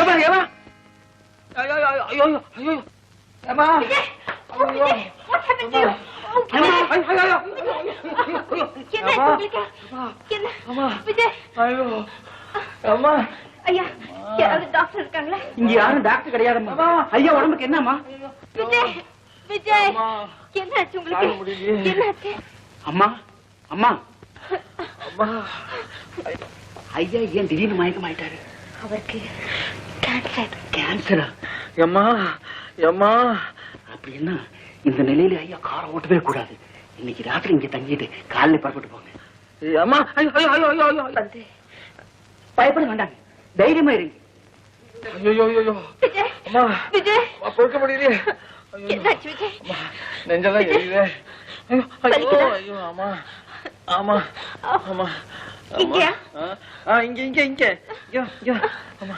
ஏமா ஏமா ஐயோ ஐயோ ஐயோ ஏமா ஐயோ What happened to you? ஐயோ ஐயோ அம்மா ஐயா யாராவது டாக்டர் இருக்காங்களா? இங்க யாரும் டாக்டர் கிடையாதும்மா. ஐயா உடம்புக்கு என்னம்மா? விஜய் விஜய் என்னாச்சு உங்களுக்கு? என்னாச்சு? அம்மா அம்மா அம்மா ஐயா ஏன் திடீர்னு மயக்கமாயிட்டாரு? அவருக்கு கேன்சர். கேன்சரா? அம்மா அம்மா அப்படின்னா இந்த நிலையில ஐயா காரை ஓட்டவே கூடாது. இன்னைக்கு ராத்திரி இங்க தங்கிட்டு காலையில புறப்பட்டு போங்க. அம்மா ஐயோ ஐயோ ஐயோ ஐயோ வந்து பயப்பட வேண்டாங்க, தைரியமா இருங்க. ஐயோ ஐயோ விஜய் அம்மா விஜய் பொறுக்க முடியலையே. என்னாச்சு விஜய்? நெஞ்செல்லாம் எரியுதே. ஐயோ ஐயோ அம்மா ஆமா ஆமா இங்கயா? இங்க இங்க இங்க அம்மா